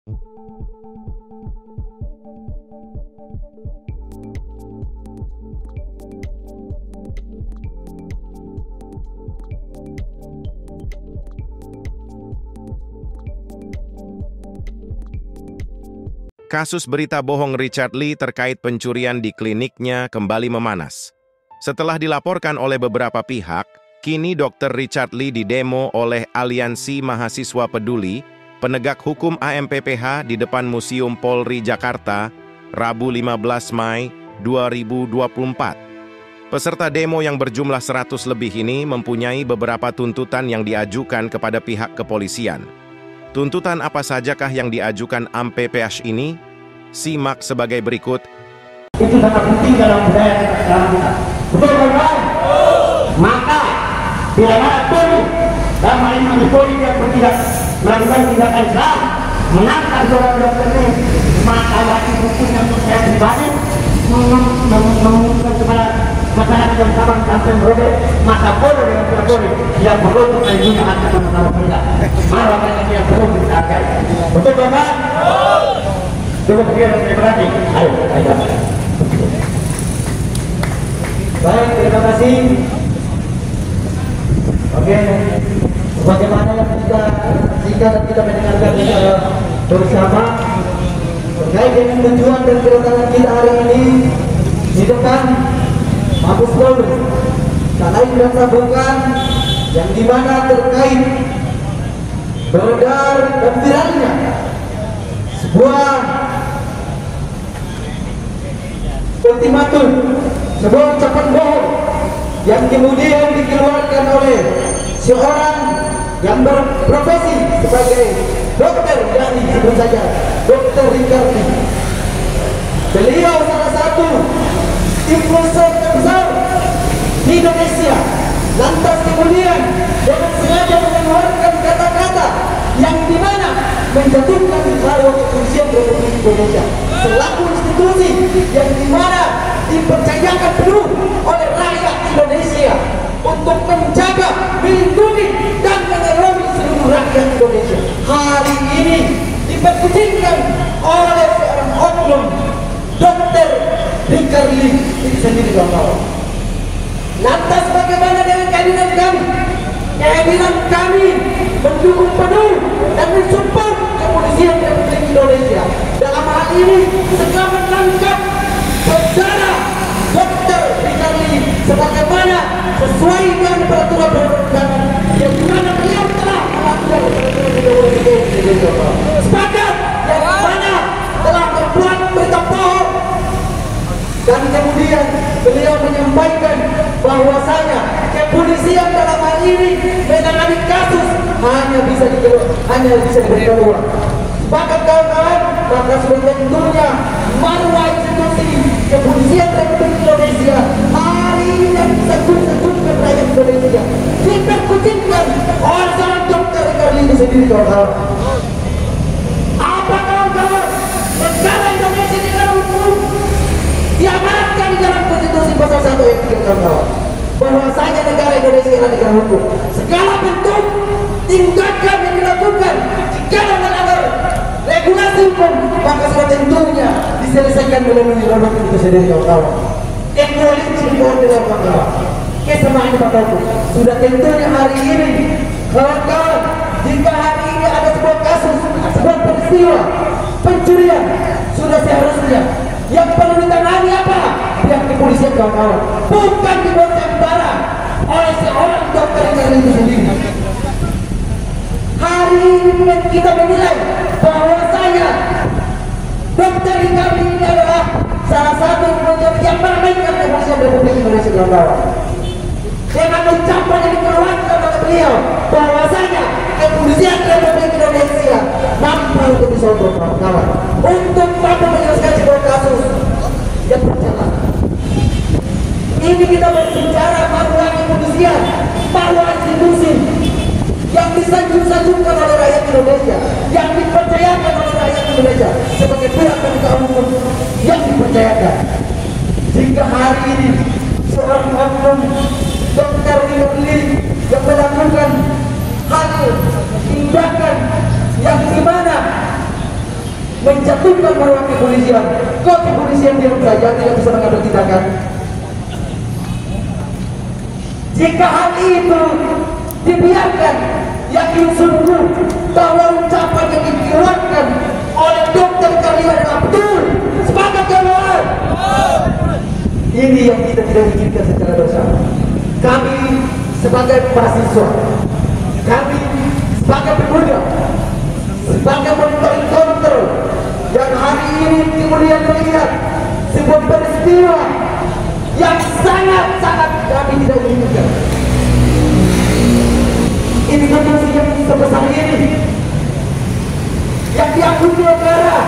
Kasus berita bohong Richard Lee terkait pencurian di kliniknya kembali memanas. Setelah dilaporkan oleh beberapa pihak, kini Dr. Richard Lee didemo oleh Aliansi Mahasiswa Peduli, penegak hukum AMPPH di depan Museum Polri Jakarta, Rabu 15 Mei 2024. Peserta demo yang berjumlah 100 lebih ini mempunyai beberapa tuntutan yang diajukan kepada pihak kepolisian. Tuntutan apa sajakah yang diajukan AMPPH ini? Simak sebagai berikut. Itu sangat penting dalam budaya kita. Betul kan? Maka bila mana pun dalam hal ini polisi yang bertindak melakukan tindakan salah menangkap seorang dokter ini, maka wajib hukumnya untuk saya pribadi mengumumkan kepada masyarakat yang sabang sampai merobek maka boleh dengan tidak boleh yang perlu untuk melindungi hak sama-sama kita. Malah banyak yang perlu dihargai. Betul kan? Coba pikir dan berani. Ayo. Baik, terima kasih. Oke, bagaimana yang kita saksikan dan kita mendengarkan bersama terkait dengan tujuan dan kedatangan kita hari ini di depan Mabes Polri. Karena ini dan sambungan yang dimana terkait beredar dan viralnya sebuah ultimatum, sebuah ucapan bohong yang kemudian dikeluarkan oleh seorang yang berprofesi sebagai dokter, dari sebut saja Dr. Richard Lee. Beliau salah satu influencer terbesar di Indonesia. Lantas kemudian dengan sengaja mengeluarkan kata-kata yang dimana menjatuhkan harga kepolisian Republik Indonesia selaku institusi yang dimana dipercayakan penuh oleh rakyat Indonesia untuk menjaga, melindungi dan mengayomi seluruh rakyat Indonesia. Hari ini diperkucingkan oleh seorang oknum Dr. Richard Lee sendiri kawan. Lantas bagaimana dengan kehadiran kami? Kehadiran kami mendukung penuh dan mensupport kepolisian Republik Indonesia. Dalam hal ini segera menangkap saudara Dr. Richard Lee sebagaimana sesuai dengan peraturan perundangan yang dimana beliau telah melanggar peraturan. Sepakat yang mana telah membuat berita bohong dan kemudian beliau menyampaikan bahwasanya kepolisian dalam hal ini menangani kasus hanya bisa diberikan uang. Bahkan kawan-kawan, maka sudah tentunya marwah institusi kepolisian Republik Indonesia hari ini yang disebut-sebutkan rakyat Indonesia diperkucingkan oleh seorang dokter Richard Lee sendiri kawan-kawan. Apa kawan-kawan? Negara Indonesia di dalam hukum diamanatkan di dalam konstitusi pasal 1 ayat 3 kawan-kawan. Bahwasanya negara Indonesia adalah negara hukum. Segala bentuk tindakan yang dilakukan jika melanggar regulasi hukum maka sudah tentunya diselesaikan melalui undang itu sendiri kawan-kawan. Ekonomi dibuat dengan kawan-kawan. Kesamaan hukum sudah tentunya hari ini kawan-kawan, jika hari ini ada sebuah kasus, sebuah peristiwa pencurian, sudah seharusnya yang perlu ditangani apa? Pihak kepolisian kawan-kawan, bukan dibuat sembarang oleh seorang dokter yang itu sendiri. Hari ini kita menilai bahwasanya dokter Richard Lee ini adalah salah satu yang meramaikan kepolisian Republik Indonesia kawan-kawan. Dengan ucapan yang dikeluarkan oleh beliau bahwasanya kepolisian Republik Indonesia mampu untuk disodok kawan-kawan, untuk mampu menyelesaikan sebuah kasus yang berjalan. Ini kita berbicara marwah kepolisian, marwah institusi yang disanjung-sanjungkan oleh rakyat Indonesia, yang dipercayakan oleh rakyat Indonesia sebagai pihak penegak hukum yang dipercayakan. Jika hari ini seorang oknum Dr. Richard Lee yang melakukan hal tindakan yang dimana menjatuhkan marwah kepolisian. Kok kepolisian diam saja, tidak bisa mengambil tindakan? Jika hal itu dibiarkan, yakin sungguh bahwa ucapan yang dikeluarkan oleh Dr. Carly adalah betul. Sepakat kawan? Ini yang kita tidak inginkan secara bersama. Kami sebagai mahasiswa, kami sebagai pemuda, sebagai monitoring kontrol yang hari ini kemudian melihat sebuah peristiwa yang sangat-sangat kami tidak inginkan. Institusi yang sebesar ini yang diakui negara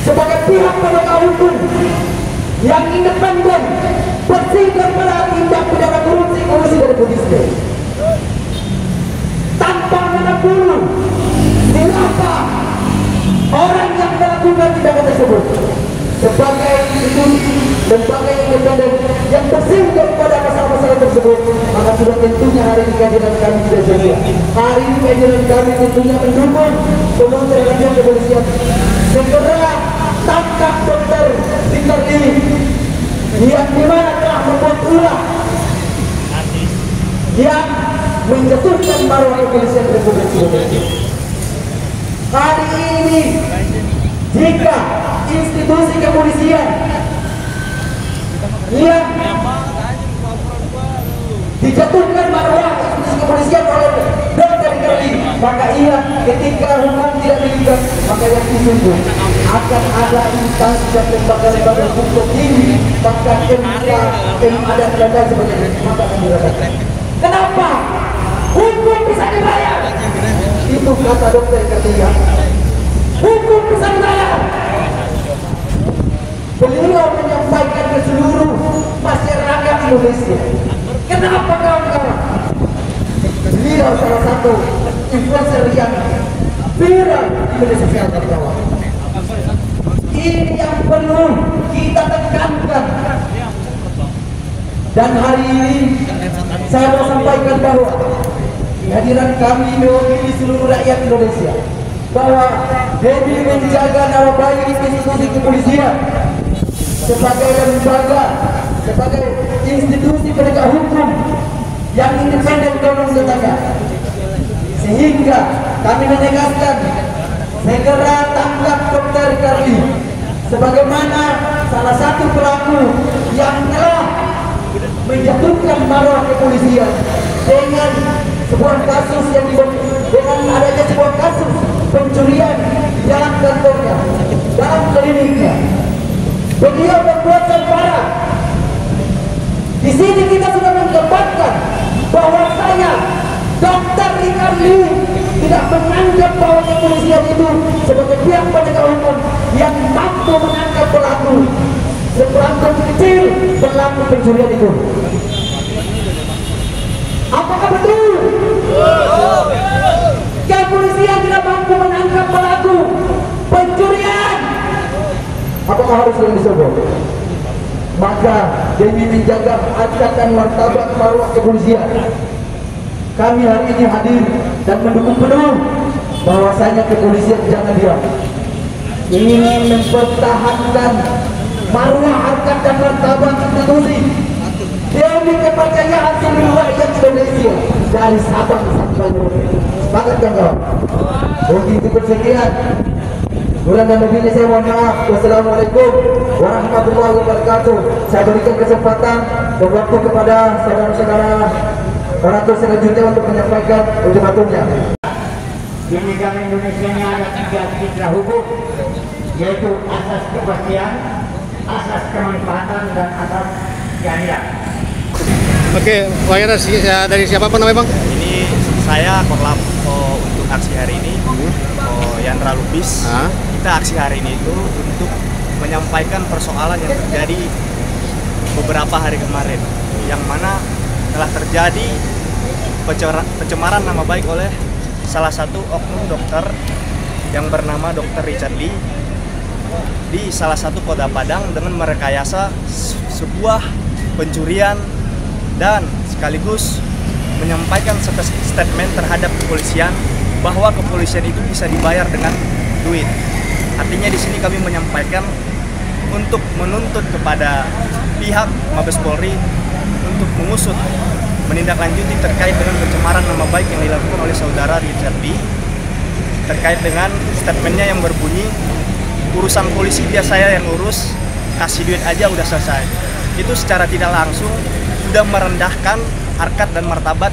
sebagai pihak penegak hukum yang independen, bersih daripada tindak pidana korupsi dari polisi, tanpa menebulu siapa orang yang melakukan tindakan tersebut, sebagai institusi lembaga independen yang bersih daripada masalah-masalah tersebut, maka sudah tentunya hari ini kehadiran kami tidak sia-sia. Hari ini kehadiran kami tentunya mendukung Kementerian Kepolisian segera tangkap Dr. Richard Lee yang dimana telah membuat ulah yang menjatuhkan marwah kepolisian Republik Indonesia. Hari ini jika institusi kepolisian yang dijatuhkan marwah institusi kepolisian oleh Dr. Richard Lee, maka ia ketika hukum tidak diikat, maka yang disungguh akan ada instansi dan lembaga-lembaga hukum tinggi, bahkan MK, MA dan lain sebagainya, maka akan dirasakan. Kenapa? Hukum bisa dibayar. Itu kata Dr. Richard Lee. Hukum bisa dibayar. Beliau menyampaikan ke seluruh masyarakat Indonesia. Kenapa kawan-kawan? Beliau salah satu influencer yang viral di media sosial kawan-kawan. Ini yang perlu kita tekankan. Dan hari ini saya mau sampaikan bahwa kehadiran kami mewakili seluruh rakyat Indonesia, bahwa demi menjaga nama baik institusi kepolisian sebagai lembaga, sebagai institusi penegak hukum yang independen dan tetangga, sehingga kami menegaskan segera tangkap Dr. Carly sebagaimana salah satu pelaku yang telah menjatuhkan marwah kepolisian dengan sebuah kasus yang dengan adanya sebuah kasus pencurian di dalam kantornya, dalam kliniknya. Beliau berbuat parah. Di sini kita sudah menggambarkan bahwasanya Dr. Richard Lee tidak menganggap bahwa kepolisian itu sebagai pihak penegak hukum yang mampu menangkap pelaku sekelompok kecil pelaku pencurian itu. Apakah betul? Kepolisian tidak mampu menangkap pelaku pencurian. Apakah harus yang disebut? Maka demi menjaga harkat dan martabat marwah kepolisian, kami hari ini hadir dan mendukung penuh bahwasanya kepolisian jangan diam, ingin mempertahankan marwah harkat dan martabat institusi demi kepercayaan seluruh rakyat Indonesia dari Sabang sampai Merauke. Sepakat kan kawan? Begitu persekian. Kurang dan lebihnya saya mohon maaf. Wassalamualaikum warahmatullahi wabarakatuh. Saya berikan kesempatan dan waktu kepada saudara-saudara orator selanjutnya untuk menyampaikan ultimatumnya. Di negara Indonesia ini ada 3 citra hukum, yaitu asas kepastian, asas kemanfaatan, dan asas keadilan. Oke, Pak dari siapa namanya Bang? Ini saya Korlap untuk aksi hari ini, Yandra Lubis. Kita aksi hari ini itu untuk menyampaikan persoalan yang terjadi beberapa hari kemarin, yang mana telah terjadi pencemaran nama baik oleh salah satu oknum dokter yang bernama Dr. Richard Lee di salah satu kota Padang dengan merekayasa sebuah pencurian dan sekaligus menyampaikan statement terhadap kepolisian bahwa kepolisian itu bisa dibayar dengan duit. Artinya di sini kami menyampaikan untuk menuntut kepada pihak Mabes Polri untuk mengusut, menindaklanjuti terkait dengan pencemaran nama baik yang dilakukan oleh saudara Richard Lee terkait dengan statementnya yang berbunyi urusan polisi dia saya yang urus, kasih duit aja udah selesai. Itu secara tidak langsung sudah merendahkan harkat dan martabat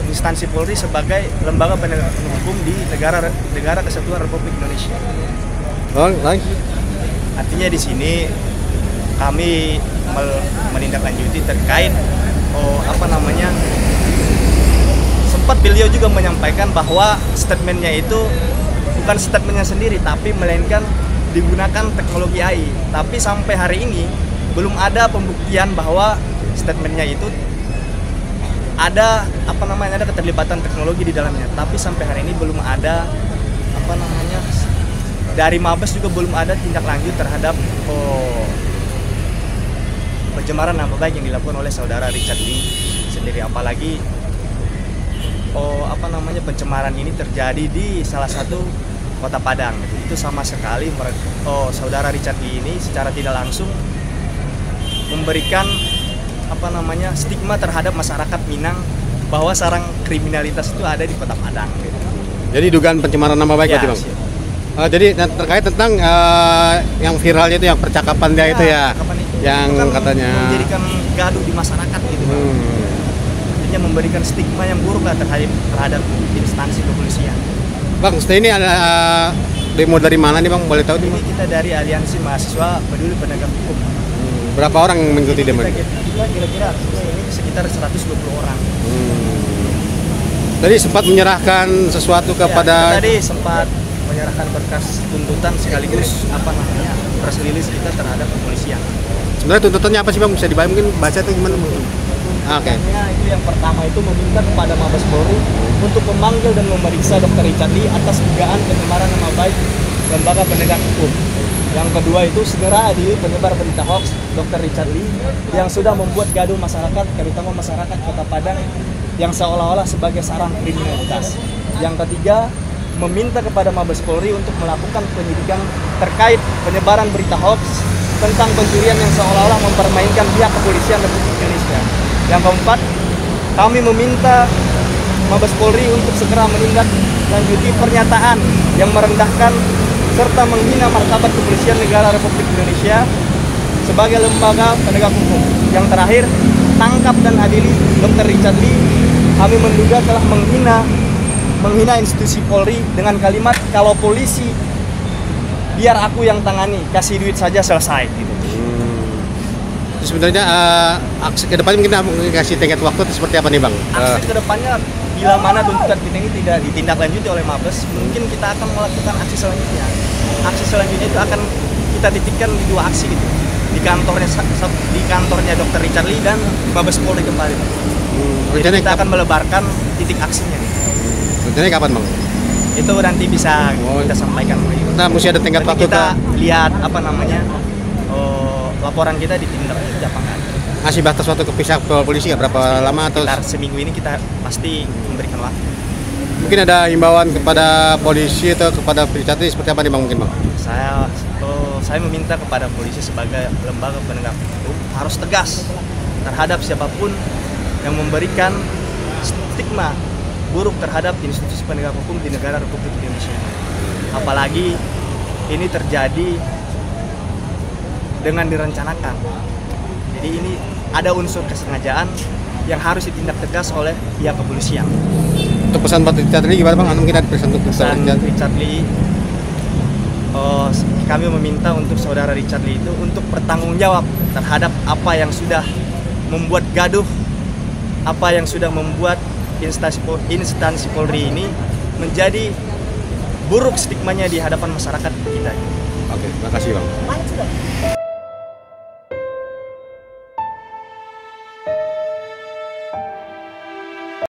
instansi Polri sebagai lembaga penegak hukum di negara Kesatuan Republik Indonesia. Artinya di sini kami menindaklanjuti terkait sempat beliau juga menyampaikan bahwa statementnya itu bukan statementnya sendiri tapi melainkan digunakan teknologi AI. Tapi sampai hari ini belum ada pembuktian bahwa statementnya itu ada ada keterlibatan teknologi di dalamnya. Tapi sampai hari ini belum ada dari Mabes juga belum ada tindak lanjut terhadap pencemaran nama baik yang dilakukan oleh saudara Richard Lee sendiri. Apalagi pencemaran ini terjadi di salah satu kota Padang. Itu sama sekali saudara Richard Lee ini secara tidak langsung memberikan stigma terhadap masyarakat Minang bahwa sarang kriminalitas itu ada di kota Padang. Jadi dugaan pencemaran nama baik berarti Bang? Jadi terkait tentang yang viralnya itu yang percakapan dia itu ya, yang itu kan katanya menjadikan gaduh di masyarakat gitu Bang. Artinya memberikan stigma yang buruk terhadap instansi kepolisian. Bang, setelah ini ada demo dari mana nih Bang? Boleh tahu nih Bang? Ini kita dari Aliansi Mahasiswa Peduli Penegak Hukum. Berapa orang mengikuti demo ini? Kira-kira ini sekitar 120 orang. Tadi sempat menyerahkan sesuatu kepada tadi sempat menyerahkan berkas tuntutan sekaligus press release kita terhadap kepolisian. Sebenarnya tuntutannya apa sih Bang? Bisa dibayar mungkin baca itu gimana Bang? Oke. Itu yang pertama itu meminta kepada Mabes Polri untuk memanggil dan memeriksa Dr. Richard Lee atas dugaan pencemaran nama baik lembaga penegak hukum. Yang kedua itu segera adili penyebar berita hoax Dr. Richard Lee yang sudah membuat gaduh masyarakat, terutama masyarakat Kota Padang yang seolah-olah sebagai sarang kriminalitas. Yang ketiga, meminta kepada Mabes Polri untuk melakukan penyidikan terkait penyebaran berita hoax tentang pencurian yang seolah-olah mempermainkan pihak kepolisian Republik Indonesia. Yang keempat, kami meminta Mabes Polri untuk segera menindaklanjuti pernyataan yang merendahkan serta menghina martabat kepolisian negara Republik Indonesia sebagai lembaga penegak hukum. Yang terakhir, tangkap dan adili Dr. Richard Lee. Kami menduga telah menghina institusi Polri dengan kalimat kalau polisi biar aku yang tangani, kasih duit saja selesai gitu. Sebenarnya aksi ke depannya mungkin kasih tenggat waktu seperti apa nih Bang? Aksi ke depannya bila mana tuntutan kita ini tidak ditindaklanjuti oleh Mabes, mungkin kita akan melakukan aksi selanjutnya. Aksi selanjutnya itu akan kita titikkan di dua aksi gitu. Di kantornya Dr. Richard Lee dan Mabes Polri kembali. Jadi kita akan melebarkan titik aksinya. Rencananya kapan Bang? Itu nanti bisa kita sampaikan. Nah, mesti ada tenggat waktu kita lihat laporan kita ditindaklanjuti apa enggak. Masih batas waktu ke pihak polisi nggak berapa lama atau sekitar seminggu ini kita pasti memberikan waktu. Mungkin ada himbauan kepada polisi atau kepada Richard Lee seperti apa nih Bang mungkin Bang? Saya meminta kepada polisi sebagai lembaga penegak hukum harus tegas terhadap siapapun yang memberikan stigma buruk terhadap institusi penegak hukum di negara Republik Indonesia. Apalagi ini terjadi dengan direncanakan. Jadi ini ada unsur kesengajaan yang harus ditindak tegas oleh pihak kepolisian. Untuk pesan buat Richard Lee gimana Bang? Mungkin ada pesan untuk Richard Lee. Kami meminta untuk saudara Richard Lee itu untuk bertanggung jawab terhadap apa yang sudah membuat gaduh, apa yang sudah membuat instansi Polri ini menjadi buruk stigmanya di hadapan masyarakat kita. Oke, terima kasih Bang.